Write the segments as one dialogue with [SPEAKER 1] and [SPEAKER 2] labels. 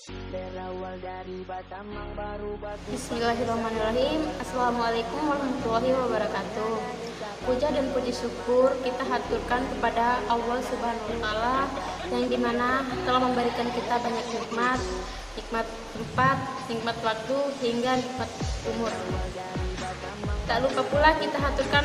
[SPEAKER 1] Bismillahirrahmanirrahim. Assalamualaikum warahmatullahi wabarakatuh. Puja dan puji syukur kita haturkan kepada Allah Subhanahu wa Ta'ala yang dimana telah memberikan kita banyak nikmat tempat, nikmat waktu hingga nikmat umur. Tak lupa pula kita haturkan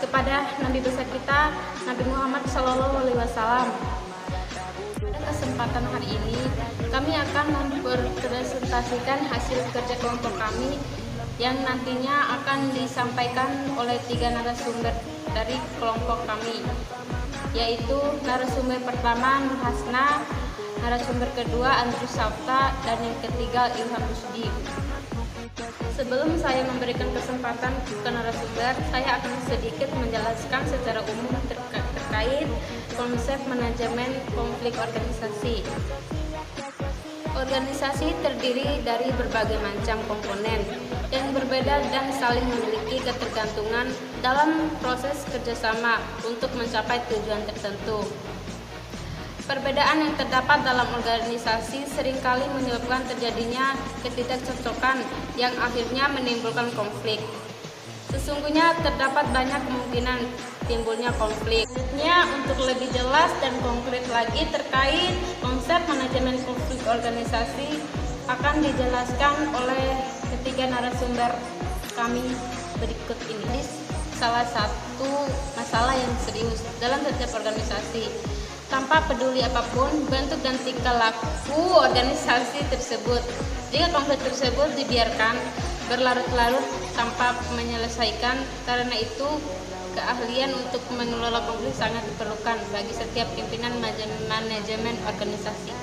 [SPEAKER 1] kepada Nabi besar kita, Nabi Muhammad SAW. Pada kesempatan hari ini kami akan mempresentasikan hasil kerja kelompok kami yang nantinya akan disampaikan oleh 3 narasumber dari kelompok kami, yaitu narasumber pertama Nur Hasna, narasumber kedua Andrew Safta, dan yang ketiga Ilham Rusdi. Sebelum saya memberikan kesempatan ke narasumber, saya akan sedikit menjelaskan secara umum terkait konsep manajemen konflik organisasi. Organisasi terdiri dari berbagai macam komponen yang berbeda dan saling memiliki ketergantungan dalam proses kerjasama untuk mencapai tujuan tertentu. Perbedaan yang terdapat dalam organisasi seringkali menyebabkan terjadinya ketidakcocokan yang akhirnya menimbulkan konflik. Sesungguhnya terdapat banyak kemungkinan timbulnya konflik. Selanjutnya, untuk lebih jelas dan konkret lagi terkait konsep manajemen konflik organisasi akan dijelaskan oleh ketiga narasumber kami berikut ini. Salah satu masalah yang serius dalam setiap organisasi, tanpa peduli apapun bentuk dan tingkah laku organisasi tersebut. Jika konflik tersebut dibiarkan berlarut-larut tanpa menyelesaikan, karena itu keahlian untuk mengelola konflik sangat diperlukan bagi setiap pimpinan manajemen organisasi.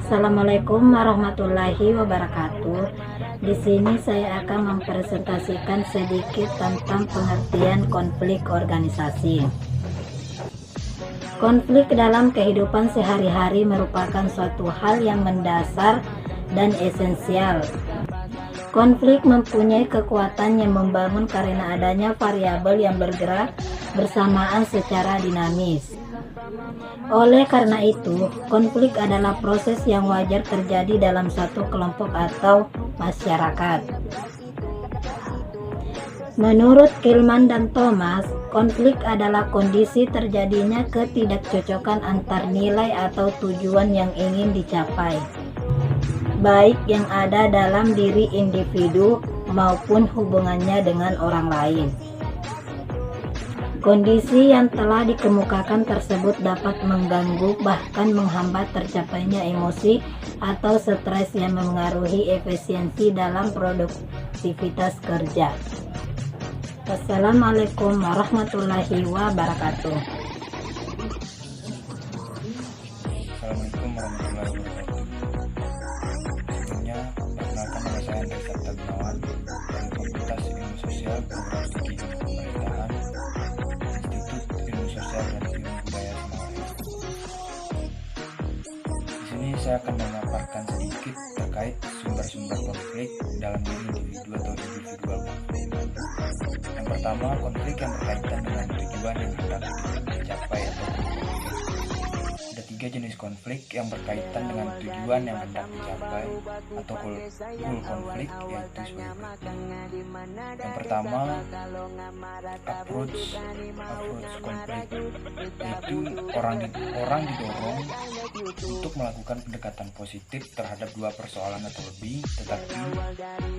[SPEAKER 2] Assalamualaikum warahmatullahi wabarakatuh. Di sini saya akan mempresentasikan sedikit tentang pengertian konflik organisasi. Konflik dalam kehidupan sehari-hari merupakan suatu hal yang mendasar dan esensial. Konflik mempunyai kekuatan yang membangun karena adanya variabel yang bergerak bersamaan secara dinamis. Oleh karena itu, konflik adalah proses yang wajar terjadi dalam satu kelompok atau masyarakat. Menurut Kilman dan Thomas, konflik adalah kondisi terjadinya ketidakcocokan antar nilai atau tujuan yang ingin dicapai, baik yang ada dalam diri individu maupun hubungannya dengan orang lain. Kondisi yang telah dikemukakan tersebut dapat mengganggu bahkan menghambat tercapainya emosi atau stres yang memengaruhi efisiensi dalam produktivitas kerja. Wassalamualaikum warahmatullahi wabarakatuh.
[SPEAKER 3] Assalamualaikum warahmatullahi wabarakatuh. Sebelumnya, perkenalkan nama saya Andrew Safta Gunawan dari Fakultas Ilmu Sosial Program Studi Ilmu Pemerintahan, Institut Ilmu Sosial dan Ilmu Budaya Semarang. Di sini saya akan memaparkan sedikit terkait sumber-sumber konflik dalam diri individu atau individual konflik. Yang pertama, konflik yang berkaitan dengan tujuan yang hendak dicapai atau konflik. Ada 3 jenis konflik yang berkaitan dengan tujuan yang hendak dicapai atau goal konflik, yaitu sebagai berikut. Yang pertama, approach konflik, yaitu orang didorong untuk melakukan pendekatan positif terhadap 2 persoalan atau lebih, tetapi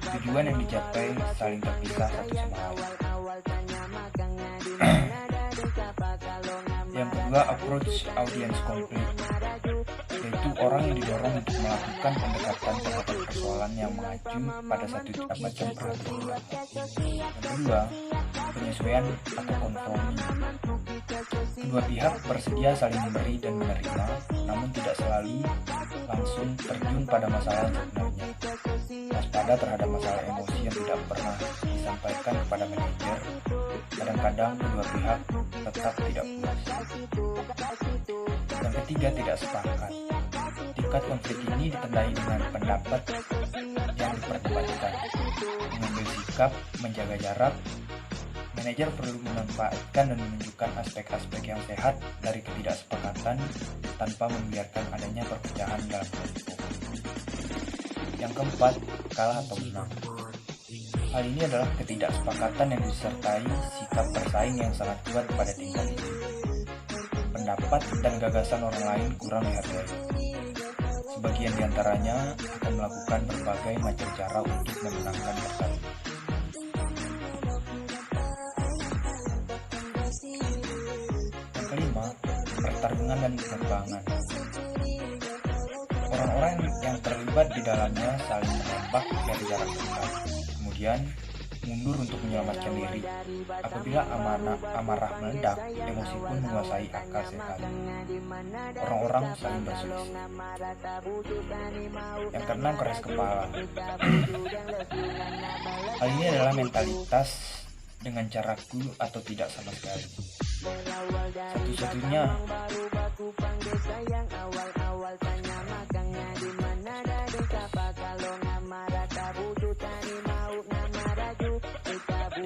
[SPEAKER 3] tujuan yang dicapai saling terpisah satu sama lain. Yang kedua, approach audience conflict, yaitu orang yang didorong untuk melakukan pendekatan terhadap persoalan yang mengacu pada satu macam perhatian. Yang kedua, penyesuaian atau kompromi. Kedua pihak bersedia saling memberi dan menerima, namun tidak selalu langsung terjun pada masalah yang sebenarnya. Waspada terhadap masalah emosi yang tidak pernah disampaikan kepada manajer. Kadang-kadang kedua pihak tetap tidak puas. Yang ketiga, tidak sepakat. Tingkat konflik ini ditandai dengan pendapat yang diperdebatkan, mengambil sikap, menjaga jarak, Manajer perlu memanfaatkan dan menunjukkan aspek-aspek yang sehat dari ketidaksepakatan tanpa membiarkan adanya perpecahan dalam kelompok. Yang keempat, kalah atau menang. Hal ini adalah ketidaksepakatan yang disertai sikap bersaing yang sangat kuat pada tingkat ini. Pendapat dan gagasan orang lain kurang dihargai. Sebagian diantaranya akan melakukan berbagai macam cara untuk memenangkan pertarungan. Yang kelima, pertarungan dan penerbangan. Orang-orang yang terlibat di dalamnya saling menembak dari jarak dekat, kemudian mundur untuk menyelamatkan diri. Apabila amarah meledak, emosi pun menguasai akal sehat. Orang-orang saling berselisih. Yang keenam, keras kepala. Hal ini adalah mentalitas dengan caraku atau tidak sama sekali. Satu-satunya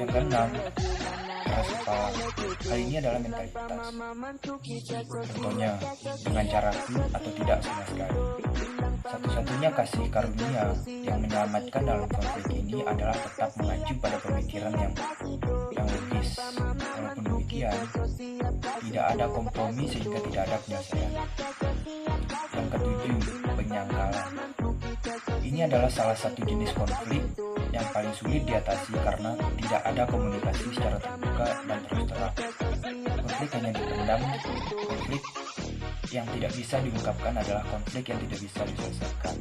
[SPEAKER 3] yang keenam, keras kepala. Hal ini adalah mentalitas. Contohnya, dengan caraku atau tidak sama sekali. Satu-satunya kasih karunia yang menyelamatkan dalam konflik ini adalah tetap mengacu pada pemikiran yang logis. Walaupun demikian, tidak ada kompromi sehingga tidak ada penyelesaian. Yang ketujuh, penyangkalan. Ini adalah salah satu jenis konflik yang paling sulit diatasi karena tidak ada komunikasi secara terbuka dan terus terang. Konflik hanya dipendam. Konflik yang tidak bisa diungkapkan adalah konflik yang tidak bisa diselesaikan.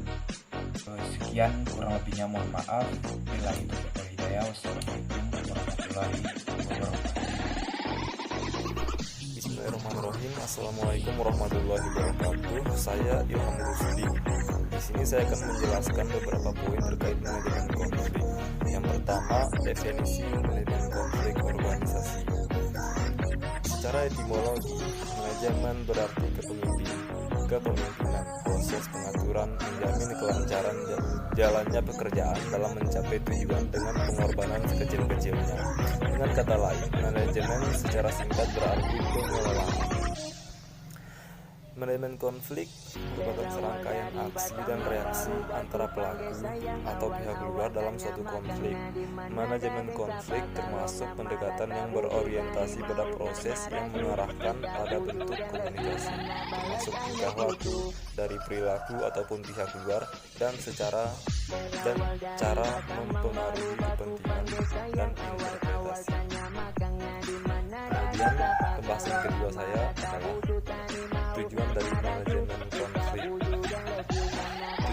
[SPEAKER 3] Sekian, kurang lebihnya mohon maaf. Billahi taufiq wal hidayah. Wassalamualaikum warahmatullahi wabarakatuh.
[SPEAKER 4] Bismillahirrahmanirrahim. Assalamualaikum warahmatullahi wabarakatuh. Saya Ilham Rusdi. Di sini saya akan menjelaskan beberapa poin terkait manajemen konflik. Yang pertama, definisi manajemen konflik organisasi. Secara etimologi, manajemen berarti kepemimpinan, proses pengaturan, menjamin kelancaran jalannya pekerjaan dalam mencapai tujuan dengan pengorbanan sekecil-kecilnya. Dengan kata lain, manajemen secara singkat berarti pengelolaan. Manajemen konflik merupakan serangkaian aksi dan reaksi antara pelaku atau pihak luar dalam suatu konflik. Manajemen konflik termasuk pendekatan yang berorientasi pada proses yang mengarahkan pada bentuk komunikasi, termasuk tingkah laku dari perilaku ataupun pihak luar dan cara mempengaruhi kepentingan dan interpretasi. Kemudian pembahasan kedua saya adalah tujuan dari manajemen konflik.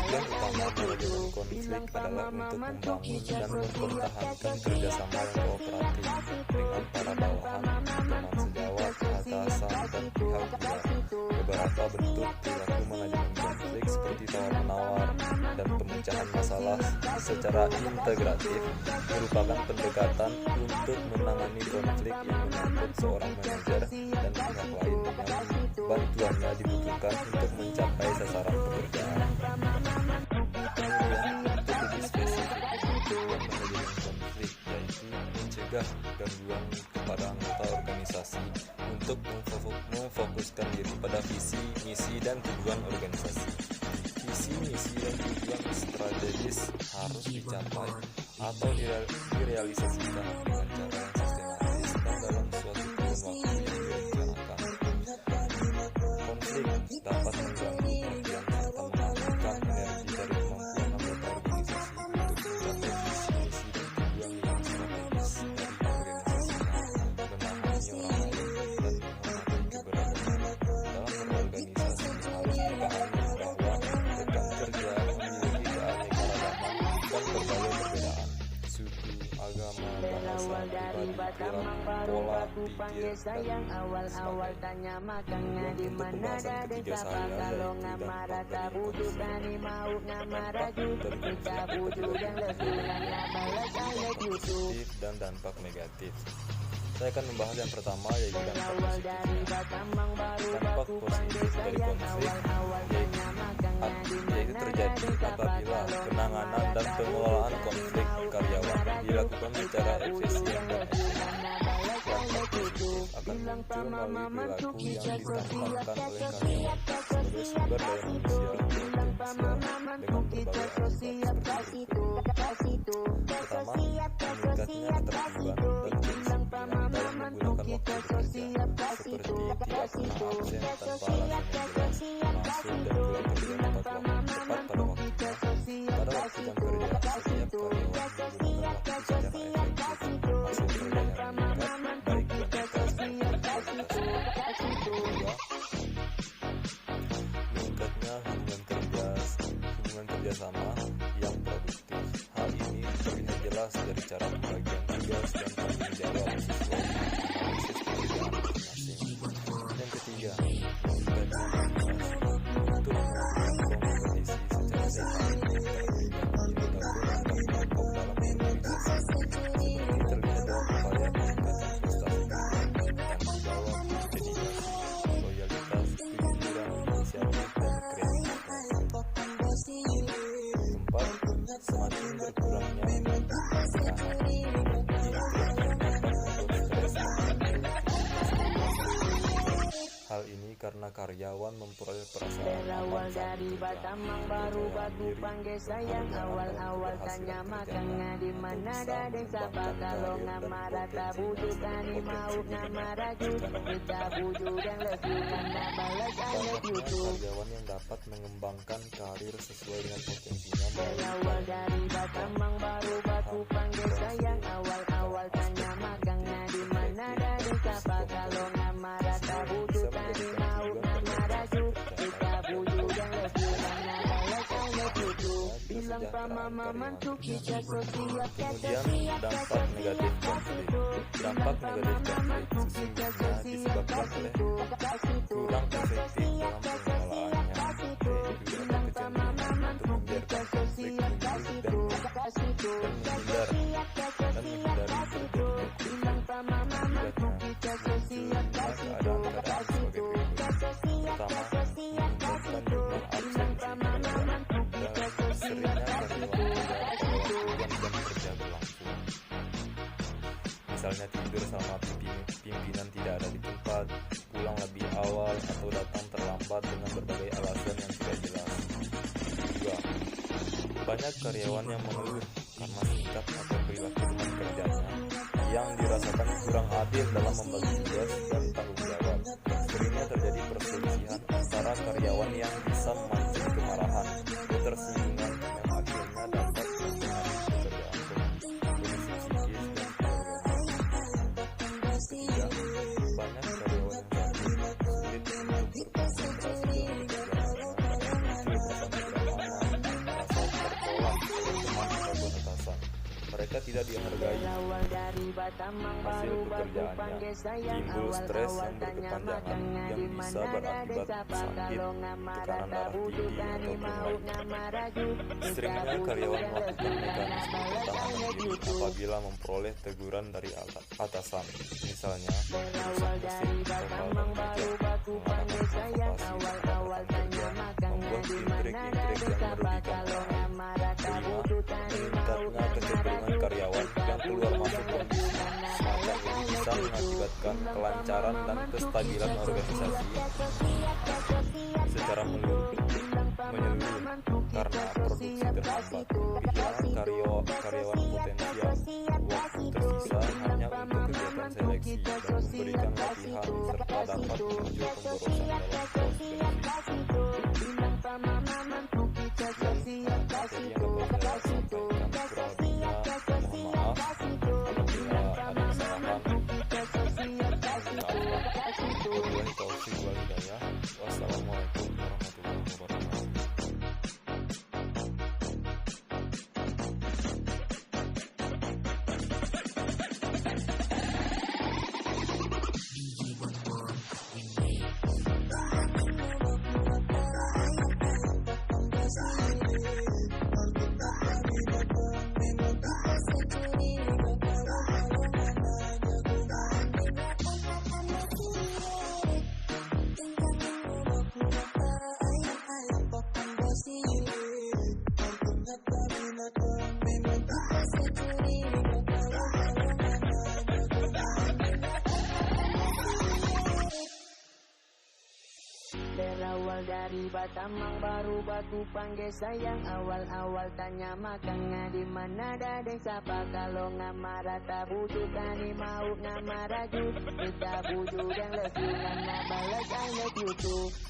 [SPEAKER 4] Tujuan utama manajemen konflik adalah untuk membangun dan mempertahankan kerjasama yang kooperatif dengan para bawahan, teman sejawat, atasan, dan pihak luar. Beberapa bentuk perilaku manajemen konflik seperti tawar-menawar dan pemecahan masalah secara integratif merupakan pendekatan untuk menangani konflik yang menyangkut seorang manajer dan pihak lain yang bantuannya dibutuhkan untuk mencapai sasaran pekerjaan. Kemudian untuk lebih spesifik tujuan manajemen konflik, yaitu mencegah gangguan kepada anggota organisasi untuk memfokuskan diri pada visi, misi, dan tujuan organisasi. Visi, misi, dan tujuan strategis harus dicapai atau direalisasikan dengan cara yang sistematis dan dalam suatu kurun waktu yang direncanakan. Konflik dapat mengganggu perhatian serta mengalihkan energi dari kemampuan anggota organisasi untuk mencapai visi, misi, dan tujuan yang strategis dari organisasinya, memahami orang lain, dan menghormati keberagaman. Dalam berorganisasi harus dipahami bahwa rekan kerja memiliki keanekaragaman dan berbagai perbedaan, suku, agama, bahasa, pribadi, perilaku, pola pikir, dan sebagainya. Kemudian untuk pembahasan ketiga saya yaitu dampak dari konflik. Dampak dari konflik positif dan dampak negatif. Saya akan membahas yang pertama yaitu dampak positifnya. Dampak positif dari konflik yaitu terjadi apabila penanganan dan pengelolaan konflik karyawan dilakukan secara efisien dan efektif. melalui perilaku yang ditampakkan oleh karyawan sebagai sumber daya manusia potensial dengan berbagai akibat seperti berikut. Pertama, meningkatnya ketertiban dan kedisiplinan dalam menggunakan waktu bekerja, seperti tidak pernah absen tanpa alasan yang jelas, masuk dan pulang kerja tepat pada waktunya. Pada waktu jam kerja, setiap karyawan menggunakan waktu secara efektif, hasil kerja yang meningkat, baik kuantitas maupun kualitas. Kedua, meningkatnya hubungan kerjasama yang produktif. Hal ini terlihat jelas dari cara pembagian tugas dan tanggung jawab sesuai analisis pekerjaan masing-masing. Yang ketiga, meningkatnya motivasi untuk melakukan kompetisi secara sehat antar kelompok dalam organisasi. Seperti terlihat dalam upaya peningkatan prestasi tanggung jawab, dedikasi, loyalitas, kejujuran, inisiatif, dan kreativitas. Keempat, semakin berkurangnya hal ini karena karyawan memperoleh perasaan aman saat bekerja, percaya diri, awal-awal tanya makannya di mana dan siapa kalau ngamara tabuju tani mau ngamara juga kita buju dan lebih karena balas aja YouTube. Karyawan yang dapat mengembangkan karir sesuai dengan potensinya berawal dari Batamang baru baku panggil sayang awal-awal tanya makannya di mana dan siapa kalau ngamara tabuju tani mau ngamara juga kita buju dan lebih karena balas aja YouTube. Bilang pama mantu kita sosial. Kemudian dampak negatif konflik. Dampak negatif konflik sesungguhnya disebabkan oleh kurang efektif dalam pengelolaannya, juga ada kecenderungan untuk membiarkan konflik muncul dan menghindari terjadinya akibatnya keadaan terang sebagai berikut. Pertama, meningkatkan jumlah absensi dan seringnya karyawan tidak pada waktu jam kerja berlangsung. Misalnya tidur selama pimpinan tidak ada di tempat, pulang lebih awal, atau datang terlambat dengan berbagai alasan yang tidak jelas. Kedua, banyak karyawan yang mengeluh karena sikap atau perilaku teman kerjanya yang dirasakan kurang adil dalam membagi tugas dan tanggung jawab. Seringnya terjadi perselisihan antara karyawan yang bisa memancing kemarahan, ketersinggungan yang akhirnya dapat mempengaruhi pekerjaan, kondisi psikis, dan keluarga. Ketiga, banyak karyawan yang sulit untuk berkonsentrasi dalam pekerjaannya karena muncul rasa tertolak oleh teman ataupun atasan. Mereka tidak dihargai hasil pekerjaannya, timbul stres yang berkepanjangan yang bisa berakibat sakit, tekanan darah tinggi, ataupun lainnya. Seringnya karyawan melakukan mekanisme pertahanan diri apabila memperoleh teguran dari atasan, misalnya merusak mesin, total bekerja, mengalahkan motivasi, membuat intrik-intrik yang merugikan klien. Kelima, meningkatnya kecenderungan karyawan yang keluar masuk kondisi semacam ini bisa mengakibatkan kelancaran dan kestabilan organisasi secara menyeluruh karena produksi terhambat, kehilangan karyawan potensial, waktu tersisa hanya untuk kegiatan seleksi dan memberikan latihan, serta dapat muncul pemborosan dalam pos benefit. Sekian materi yang dapat saya sampaikan, kurang lebihnya mohon maaf apabila ada kesalahan. Wabillahi taufiq wal hidayah. Wassalamualaikum warahmatullahi wabarakatuh.
[SPEAKER 5] tiba tamang baru batu panggil sayang. Awal-awal tanya makan di mana dadeng siapa. Kalau ngamara tak butuh kani mau ngamara ju. Kita butuh yang lebih karena balas I love you too.